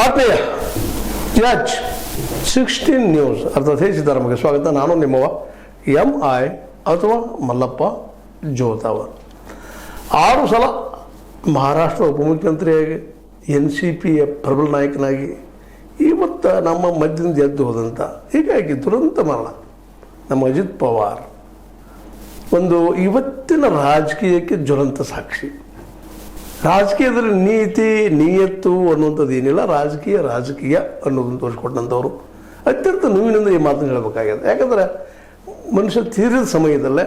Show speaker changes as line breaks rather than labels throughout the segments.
ಆತ್ಮೀಯ ಯಾಚ್ 16 ನ್ಯೂಸ್ ಅರ್ಥೈಸಿದ ನಮಗೆ ಸ್ವಾಗತ. ನಾನು ನಿಮ್ಮವ MI ಅಥವಾ ಮಲ್ಲಪ್ಪ ಜೋತಾವರ್. 6 ಸಲ ಮಹಾರಾಷ್ಟ್ರ ಉಪಮುಖ್ಯಮಂತ್ರಿಯಾಗಿ NCPಯ ಪ್ರಬಲ ನಾಯಕನಾಗಿ ಇವತ್ತು ನಮ್ಮ ಮಧ್ಯದಿಂದ ಎದ್ದು ಹೋದಂಥ ಹೀಗಾಗಿ ದುರಂತ ಮರಣ ನಮ್ಮ ಅಜಿತ್ ಪವಾರ್ ಒಂದು ಇವತ್ತಿನ ರಾಜಕೀಯಕ್ಕೆ ಜ್ವಲಂತ ಸಾಕ್ಷಿ. ರಾಜಕೀಯದಲ್ಲಿ ನೀತಿ ನಿಯತ್ತು ಅನ್ನುವಂಥದ್ದು ಏನಿಲ್ಲ, ರಾಜಕೀಯ ಅನ್ನೋದನ್ನು ತೋರಿಸ್ಕೊಟ್ಟಂಥವ್ರು ಅತ್ಯಂತ ನೋವಿನಿಂದ ಈ ಮಾತನ್ನು ಹೇಳಬೇಕಾಗಿದೆ. ಯಾಕಂದರೆ ಮನುಷ್ಯ ತೀರಿದ ಸಮಯದಲ್ಲೇ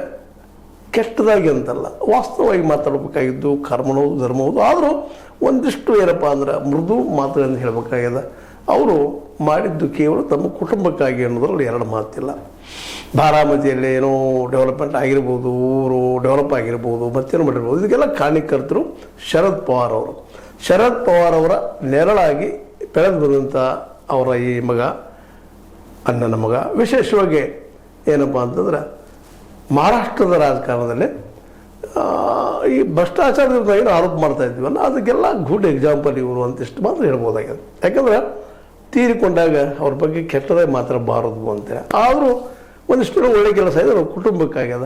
ಕೆಟ್ಟದಾಗಿ ಅಂತಲ್ಲ, ವಾಸ್ತವವಾಗಿ ಮಾತಾಡಬೇಕಾಗಿದ್ದು ಕರ್ಮನೋದು ಧರ್ಮವುದು. ಆದರೂ ಒಂದಿಷ್ಟು ಏನಪ್ಪ ಅಂದ್ರೆ ಮೃದು ಮಾತುಗಳನ್ನು ಹೇಳಬೇಕಾಗಿದೆ. ಅವರು ಮಾಡಿದ್ದು ಕೇವಲ ತಮ್ಮ ಕುಟುಂಬಕ್ಕಾಗಿ ಅನ್ನೋದ್ರಲ್ಲಿ ಎರಡು ಮಾತಿಲ್ಲ. ಬಾರಾಮತಿಯಲ್ಲಿ ಏನೋ ಡೆವಲಪ್ಮೆಂಟ್ ಆಗಿರ್ಬೋದು, ಊರು ಡೆವಲಪ್ ಆಗಿರ್ಬೋದು, ಮತ್ತೇನು ಮಾಡಿರ್ಬೋದು, ಇದಕ್ಕೆಲ್ಲ ಕಾರಣಕರ್ತರು ಶರದ್ ಪವಾರ್ ಅವರು. ಶರದ್ ಪವಾರ್ ಅವರ ನೆರಳಾಗಿ ಬೆಳೆದು ಬಂದಂಥ ಅವರ ಈ ಮಗ, ಅಣ್ಣನ ಮಗ, ವಿಶೇಷವಾಗಿ ಏನಪ್ಪ ಅಂತಂದ್ರೆ ಮಹಾರಾಷ್ಟ್ರದ ರಾಜಕಾರಣದಲ್ಲಿ ಈ ಭ್ರಷ್ಟಾಚಾರದ ಏನು ಆರೋಪ ಮಾಡ್ತಾ ಇದ್ದೀವಲ್ಲ, ಅದಕ್ಕೆಲ್ಲ ಗುಡ್ ಎಕ್ಸಾಂಪಲ್ ಇವರು ಅಂತಿಷ್ಟು ಮಾತ್ರ ಹೇಳ್ಬೋದಾಗಿದೆ. ಯಾಕಂದರೆ ತೀರಿಕೊಂಡಾಗ ಅವ್ರ ಬಗ್ಗೆ ಕೆಟ್ಟದಾಗಿ ಮಾತಾಡಬಾರದು ಅಂತೇಳಿ. ಆದರೂ ಒಂದಿಷ್ಟು ಒಳ್ಳೆ ಕೆಲಸ ಇದೆ ಅವ್ರ ಕುಟುಂಬಕ್ಕಾಗ್ಯದ.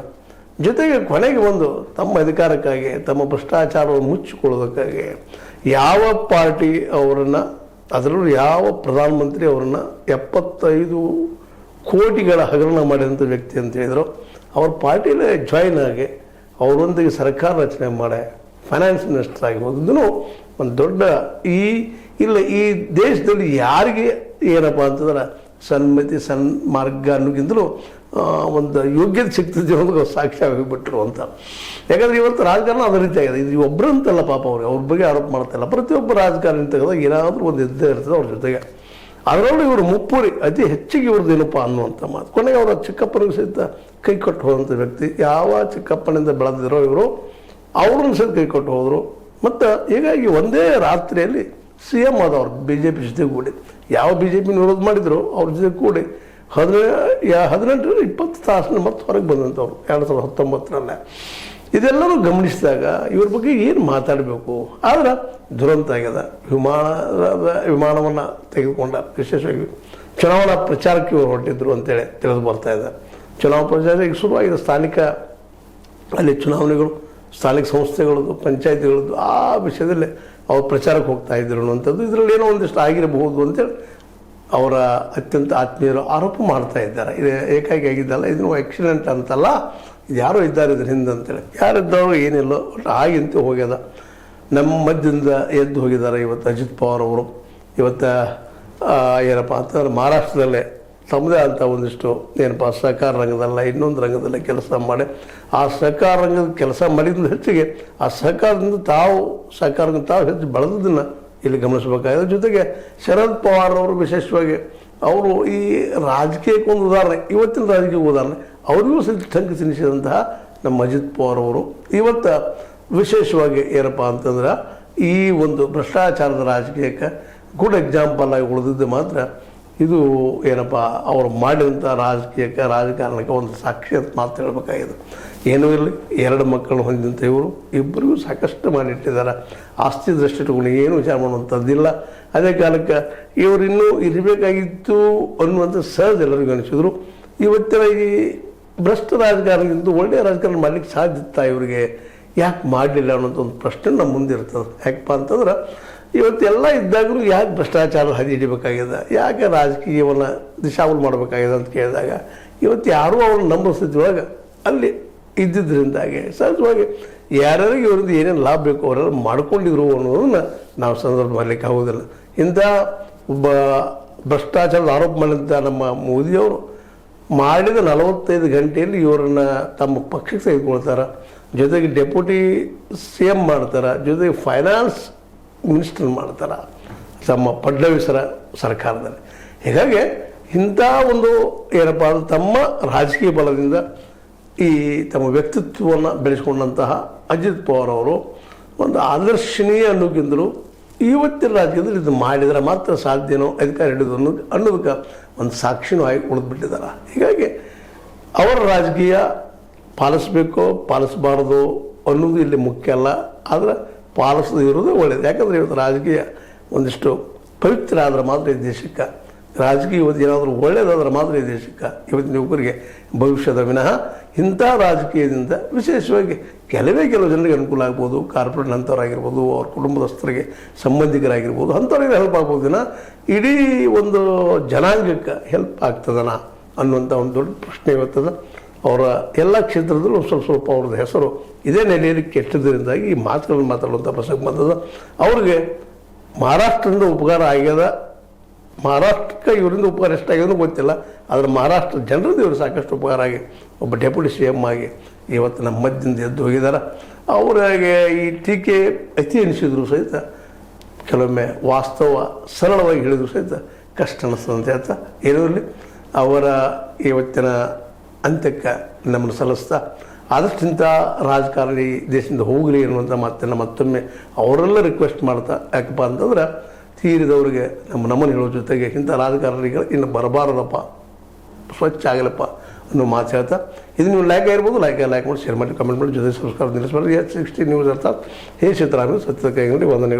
ಜೊತೆಗೆ ಕೊನೆಗೆ ಒಂದು ತಮ್ಮ ಅಧಿಕಾರಕ್ಕಾಗಿ, ತಮ್ಮ ಭ್ರಷ್ಟಾಚಾರವನ್ನು ಮುಚ್ಚಿಕೊಳ್ಳೋದಕ್ಕಾಗಿ ಯಾವ ಪಾರ್ಟಿ ಅವರನ್ನು, ಅದರಲ್ಲೂ ಯಾವ ಪ್ರಧಾನಮಂತ್ರಿ ಅವರನ್ನು 75 ಕೋಟಿಗಳ ಹಗರಣ ಮಾಡಿದಂಥ ವ್ಯಕ್ತಿ ಅಂತ ಹೇಳಿದ್ರು, ಅವ್ರ ಪಾರ್ಟಿಲೇ ಜಾಯ್ನ್ ಆಗಿ ಅವರೊಂದಿಗೆ ಸರ್ಕಾರ ರಚನೆ ಮಾಡಿ ಫೈನಾನ್ಸ್ ಮಿನಿಸ್ಟರ್ ಆಗಿ ಹೋಗಿದ್ದೂ ಒಂದು ದೊಡ್ಡ ಈ ದೇಶದಲ್ಲಿ ಯಾರಿಗೆ ಏನಪ್ಪ ಅಂತಂದ್ರೆ ಸನ್ಮತಿ ಸನ್ಮಾರ್ಗ ಅನ್ನೋಕ್ಕಿಂತಲೂ ಒಂದು ಯೋಗ್ಯತೆ ಸಿಗ್ತದೆ ಅನ್ನೋದು ಸಾಕ್ಷಿ ಆಗಿಬಿಟ್ರು ಅಂತ. ಯಾಕಂದರೆ ಇವತ್ತು ರಾಜಕಾರಣ ಅದೇ ರೀತಿ ಆಗಿದೆ. ಇದು ಒಬ್ಬರಂತಲ್ಲ ಪಾಪ ಅವ್ರ ಬಗ್ಗೆ ಆರೋಪ ಮಾಡ್ತಾಯಿಲ್ಲ. ಪ್ರತಿಯೊಬ್ಬ ರಾಜಕಾರಣಿ ತೆಗೆದಾಗ ಏನಾದರೂ ಒಂದು ಇದ್ದೇ ಇರ್ತದೆ ಅವ್ರ ಜೊತೆಗೆ. ಅದರಲ್ಲೂ ಇವರು ಮುಪ್ಪುರಿ ಅತಿ ಹೆಚ್ಚಿಗೆ ಇವ್ರದ್ದು ಏನಪ್ಪ ಅನ್ನುವಂಥ ಮಾತು. ಕೊನೆಗೆ ಅವರ ಚಿಕ್ಕಪ್ಪನಿಗೆ ಸಹಿತ ಕೈ ಕೊಟ್ಟು ಹೋದಂಥ ವ್ಯಕ್ತಿ. ಯಾವ ಚಿಕ್ಕಪ್ಪನಿಂದ ಬೆಳೆದಿರೋ ಇವರು ಅವ್ರನ್ನ ಸಹಿತ ಕೈ ಕೊಟ್ಟು ಹೋದರು. ಮತ್ತು ಹೀಗಾಗಿ ಒಂದೇ ರಾತ್ರಿಯಲ್ಲಿ CM ಆದವ್ರು BJP ಜೊತೆ ಕೂಡಿ, ಯಾವ BJP ವಿರೋಧ ಮಾಡಿದ್ರು ಅವ್ರ ಜೊತೆ ಕೂಡಿ 18-20 ತಾಸಿನ ಮತ್ತೆ ಹೊರಗೆ ಬಂದಂಥವ್ರು 2019 ಇದೆಲ್ಲರೂ ಗಮನಿಸಿದಾಗ ಇವ್ರ ಬಗ್ಗೆ ಏನು ಮಾತಾಡಬೇಕು. ಆದರೆ ದುರಂತ ಆಗ್ಯದ. ವಿಮಾನವನ್ನು ತೆಗೆದುಕೊಂಡ, ವಿಶೇಷವಾಗಿ ಚುನಾವಣಾ ಪ್ರಚಾರಕ್ಕೆ ಇವರು ಹೊರಟಿದ್ರು ಅಂತೇಳಿ ತಿಳಿದು ಬರ್ತಾ ಇದೆ. ಚುನಾವಣಾ ಪ್ರಚಾರ ಈಗ ಶುರುವಾಗಿದೆ. ಸ್ಥಾನಿಕ ಅಲ್ಲಿ ಚುನಾವಣೆಗಳು, ಸ್ಥಾನಿಕ ಸಂಸ್ಥೆಗಳದ್ದು, ಪಂಚಾಯತಿಗಳದ್ದು, ಆ ವಿಷಯದಲ್ಲಿ ಅವ್ರು ಪ್ರಚಾರಕ್ಕೆ ಹೋಗ್ತಾ ಇದ್ರು ಅನ್ನುವಂಥದ್ದು, ಇದರಲ್ಲಿ ಏನೋ ಒಂದಿಷ್ಟು ಆಗಿರಬಹುದು ಅಂತೇಳಿ ಅವರ ಅತ್ಯಂತ ಆತ್ಮೀಯರು ಆರೋಪ ಮಾಡ್ತಾ ಇದ್ದಾರೆ. ಇದು ಏಕಾಗಿ ಆಗಿದ್ದಲ್ಲ, ಇದನ್ನು ಆಕ್ಸಿಡೆಂಟ್ ಅಂತಲ್ಲ, ಇದು ಯಾರೋ ಇದ್ದಾರೆ ಇದ್ರ ಹಿಂದೆ ಅಂತೇಳಿ. ಯಾರಿದ್ದವರು ಏನಿಲ್ಲ, ಒಟ್ಟು ಆಗಿಂತ ಹೋಗ್ಯದ. ನಮ್ಮ ಮಧ್ಯದಿಂದ ಎದ್ದು ಹೋಗಿದ್ದಾರೆ ಇವತ್ತು ಅಜಿತ್ ಪವಾರ್ ಅವರು. ಇವತ್ತು ಏನಪ್ಪ ಅಂತಂದ್ರೆ ಮಹಾರಾಷ್ಟ್ರದಲ್ಲೇ ತಮ್ಮದೇ ಅಂತ ಒಂದಿಷ್ಟು ಏನಪ್ಪ ಸಹಕಾರ ರಂಗದಲ್ಲ ಇನ್ನೊಂದು ರಂಗದಲ್ಲೇ ಕೆಲಸ ಮಾಡಿ, ಆ ಸಹಕಾರ ರಂಗದ ಕೆಲಸ ಮಾಡಿದ ಹೆಚ್ಚಿಗೆ ಆ ಸಹಕಾರದಿಂದ ತಾವು ಹೆಚ್ಚು ಬೆಳೆದದನ್ನು ಇಲ್ಲಿ ಗಮನಿಸಬೇಕಾಗಿದೆ. ಜೊತೆಗೆ ಶರದ್ ಪವಾರ್ ಅವರು ವಿಶೇಷವಾಗಿ ಅವರು ಈ ರಾಜಕೀಯಕ್ಕೆ ಒಂದು ಉದಾಹರಣೆ, ಇವತ್ತಿನ ರಾಜಕೀಯ ಉದಾಹರಣೆ. ಅವರಿಗೂ ಸಹಿತ ಟಂಕ ತಿನ್ನಿಸಿದಂತಹ ನಮ್ಮ ಅಜಿತ್ ಪವಾರ್ ಅವರು ಇವತ್ತು ವಿಶೇಷವಾಗಿ ಏನಪ್ಪ ಅಂತಂದ್ರೆ ಈ ಒಂದು ಭ್ರಷ್ಟಾಚಾರದ ರಾಜಕೀಯಕ್ಕೆ ಗುಡ್ ಎಕ್ಸಾಂಪಲ್ ಆಗಿ ಉಳಿದಿದ್ದು ಮಾತ್ರ ಇದು ಏನಪ್ಪ ಅವರು ಮಾಡಿದಂಥ ರಾಜಕಾರಣಕ್ಕೆ ಒಂದು ಸಾಕ್ಷಿ ಅಂತ ಮಾತು ಹೇಳಬೇಕಾಗಿದೆ. ಏನೂ ಇರಲಿ, 2 ಮಕ್ಕಳನ್ನು ಹೊಂದಿದಂಥ ಇವರು ಇಬ್ಬರಿಗೂ ಸಾಕಷ್ಟು ಮಾಡಿಟ್ಟಿದ್ದಾರೆ. ಆಸ್ತಿ ದೃಷ್ಟಿ ಇಟ್ಕೊಂಡು ಏನು ವಿಚಾರ ಮಾಡುವಂಥದ್ದಿಲ್ಲ. ಅದೇ ಕಾಲಕ್ಕೆ ಇವರು ಇನ್ನೂ ಇರಬೇಕಾಗಿತ್ತು ಅನ್ನುವಂಥ ಸಹಜ ಎಲ್ಲರಿಗೂ ಅನಿಸಿದ್ರು. ಇವತ್ತಿನ ಈ ಭ್ರಷ್ಟ ರಾಜಕಾರಣದಿಂದ ಒಳ್ಳೆಯ ರಾಜಕಾರಣ ಮಾಡಲಿಕ್ಕೆ ಸಾಧ್ಯ ಇತ್ತಾ ಇವರಿಗೆ, ಯಾಕೆ ಮಾಡಲಿಲ್ಲ ಅನ್ನೋಂಥ ಒಂದು ಪ್ರಶ್ನೆ ನಮ್ಮ ಮುಂದೆ ಇರ್ತದೆ. ಯಾಕಪ್ಪ ಅಂತಂದ್ರೆ ಇವತ್ತೆಲ್ಲ ಇದ್ದಾಗಲೂ ಯಾಕೆ ಭ್ರಷ್ಟಾಚಾರ ಹಾದಿ ಹಿಡಿಬೇಕಾಗಿದೆ, ಯಾಕೆ ರಾಜಕೀಯವನ್ನು ದಿಶಾವಲು ಮಾಡಬೇಕಾಗಿದೆ ಅಂತ ಕೇಳಿದಾಗ ಇವತ್ತು ಯಾರೂ ಅವ್ರನ್ನ ನಂಬೋ ಸ್ಥಿತಿ ಒಳಗೆ ಅಲ್ಲಿ ಇದ್ದಿದ್ದರಿಂದಾಗಿ ಸಹಜವಾಗಿ ಯಾರ್ಯಾರಿಗೆ ಇವರಿಂದ ಏನೇನು ಲಾಭ ಬೇಕು ಅವರೆಲ್ಲ ಮಾಡ್ಕೊಂಡಿದ್ರು ಅನ್ನೋದನ್ನು ನಾವು ಸಂದರ್ಭ ಮಾಡಲಿಕ್ಕೆ ಆಗೋದಿಲ್ಲ. ಇಂಥ ಒಬ್ಬ ಭ್ರಷ್ಟಾಚಾರದ ಆರೋಪ ಮಾಡಿದಂಥ ನಮ್ಮ ಮೋದಿಯವರು ಮಾಡಿದ 45 ಗಂಟೆಯಲ್ಲಿ ಇವರನ್ನು ತಮ್ಮ ಪಕ್ಷಕ್ಕೆ ತೆಗೆದುಕೊಳ್ತಾರೆ. ಜೊತೆಗೆ ಡೆಪ್ಯೂಟಿ CM ಮಾಡ್ತಾರೆ, ಜೊತೆಗೆ ಫೈನಾನ್ಸ್ ಮಿನಿಸ್ಟರ್ ಮಾಡ್ತಾರೆ ತಮ್ಮ ಫಡ್ನವೀಸರ ಸರ್ಕಾರದಲ್ಲಿ. ಹೀಗಾಗಿ ಇಂಥ ಒಂದು ಏನಪ್ಪ ಅಂದ್ರೆ ತಮ್ಮ ರಾಜಕೀಯ ಬಲದಿಂದ ಈ ತಮ್ಮ ವ್ಯಕ್ತಿತ್ವವನ್ನು ಬೆಳೆಸ್ಕೊಂಡಂತಹ ಅಜಿತ್ ಪವಾರ್ ಅವರು ಒಂದು ಆದರ್ಶನೀಯ ಅನ್ನೋಕ್ಕಿಂತಲೂ ಇವತ್ತಿನ ರಾಜಕೀಯದಲ್ಲಿ ಇದು ಮಾಡಿದರೆ ಮಾತ್ರ ಸಾಧ್ಯನೋ ಅಧಿಕಾರ ಹಿಡಿದು ಅನ್ನೋದಕ್ಕೆ ಒಂದು ಸಾಕ್ಷಿನೂ ಆಗಿ ಉಳಿದ್ಬಿಟ್ಟಿದ್ದಾರೆ. ಹೀಗಾಗಿ ಅವರ ರಾಜಕೀಯ ಪಾಲಿಸಬೇಕೋ ಪಾಲಿಸಬಾರ್ದು ಅನ್ನೋದು ಇಲ್ಲಿ ಮುಖ್ಯ ಅಲ್ಲ, ಆದರೆ ಪಾಲಿಸದೇ ಇರೋದು ಒಳ್ಳೆಯದು. ಯಾಕಂದರೆ ಇವತ್ತು ರಾಜಕೀಯ ಒಂದಿಷ್ಟು ಪವಿತ್ರ ಆದ್ರೆ ಮಾತ್ರ ಈ ದೇಶಕ್ಕೆ ರಾಜಕೀಯ ಇವತ್ತು ಏನಾದರೂ ಒಳ್ಳೆಯದಾದ್ರೆ ಮಾತ್ರ ಈ ದೇಶಕ್ಕೆ ಇವತ್ತಿನ ಯುವಕರಿಗೆ ಭವಿಷ್ಯದ ವಿನಃ ಇಂಥ ರಾಜಕೀಯದಿಂದ ವಿಶೇಷವಾಗಿ ಕೆಲವು ಜನರಿಗೆ ಅನುಕೂಲ ಆಗ್ಬೋದು. ಕಾರ್ಪೊರೇಟ್ ಅಂಥವ್ರಾಗಿರ್ಬೋದು, ಅವ್ರ ಕುಟುಂಬದಸ್ಥರಿಗೆ ಸಂಬಂಧಿಕರಾಗಿರ್ಬೋದು, ಅಂಥವ್ರಿಗೆ ಹೆಲ್ಪ್ ಆಗ್ಬೋದು ದಿನ ಇಡೀ ಒಂದು ಜನಾಂಗಕ್ಕೆ ಹೆಲ್ಪ್ ಆಗ್ತದನ ಅನ್ನುವಂಥ ಒಂದು ದೊಡ್ಡ ಪ್ರಶ್ನೆ ಇವತ್ತದ. ಅವರ ಎಲ್ಲ ಕ್ಷೇತ್ರದಲ್ಲೂ ಸ್ವಲ್ಪ ಅವ್ರದ್ದು ಹೆಸರು ಇದೇ ನೆಲೆಯಲ್ಲಿ ಕೆಟ್ಟದ್ರಿಂದಾಗಿ ಈ ಮಾತುಗಳನ್ನು ಮಾತಾಡುವಂಥ ಪ್ರಸಂಗ ಬಂದದ. ಅವ್ರಿಗೆ ಮಹಾರಾಷ್ಟ್ರದಿಂದ ಉಪಕಾರ ಆಗ್ಯದ, ಮಹಾರಾಷ್ಟ್ರಕ್ಕೆ ಇವರಿಂದ ಉಪಕಾರ ಎಷ್ಟಾಗ್ಯದೂ ಗೊತ್ತಿಲ್ಲ, ಆದರೆ ಮಹಾರಾಷ್ಟ್ರ ಜನರಿಂದ ಇವರು ಸಾಕಷ್ಟು ಉಪಕಾರ ಆಗಿ ಒಬ್ಬ ಡೆಪ್ಯೂಟಿ CM ಆಗಿ ಇವತ್ತು ನಮ್ಮ ಮಧ್ಯದಿಂದ ಎದ್ದು ಹೋಗಿದ್ದಾರೆ. ಅವರಿಗೆ ಈ ಟೀಕೆ ಅತಿ ಅನಿಸಿದ್ರು ಸಹಿತ ಕೆಲವೊಮ್ಮೆ ವಾಸ್ತವ ಸರಳವಾಗಿ ಹೇಳಿದ್ರು ಸಹಿತ ಕಷ್ಟ ಅನ್ನಿಸ್ತದಂತ ಹೇಳ್ತಾ ಇರೋದ್ರಲ್ಲಿ ಅವರ ಇವತ್ತಿನ ಅಂತ್ಯಕ್ಕೆ ನಮ್ಮನ್ನು ಸಲ್ಲಿಸ್ತಾ ಆದಷ್ಟಿಂತ ರಾಜಕಾರಣಿ ದೇಶದಿಂದ ಹೋಗಲಿ ಅನ್ನುವಂಥ ಮಾತನ್ನು ಮತ್ತೊಮ್ಮೆ ಅವರೆಲ್ಲ ರಿಕ್ವೆಸ್ಟ್ ಮಾಡ್ತಾ. ಯಾಕಪ್ಪ ಅಂತಂದ್ರೆ ತೀರಿದವ್ರಿಗೆ ನಮ್ಮನ್ನು ಹೇಳೋ ಜೊತೆಗೆ ಇಂಥ ರಾಜಕಾರಣಿಗಳು ಇನ್ನು ಬರಬಾರದಪ್ಪ, ಸ್ವಚ್ಛ ಆಗಲಪ್ಪ ಅನ್ನೋ ಮಾತು ಹೇಳ್ತಾ ಇದು ನೀವು ಲೈಕ್ ಆಗಿರ್ಬೋದು, ಲೈಕ್ ಮಾಡಿ, ಶೇರ್ ಮಾಡಿ, ಕಮೆಂಟ್ ಮಾಡಿ, ಜೊತೆ ಸಬ್ಸ್ಕ್ರೈಬ್ ನಿಲ್ಲಿಸಬಾರ್ದು. 60 ನ್ಯೂಸ್ ಅರ್ಥಾತ್ ಹೇ ಸಿದ್ದರಾಮಯ್ಯ ಸತ್ಯದ ಕೈಗೊಂಡು ವಂದನೆಗಳು.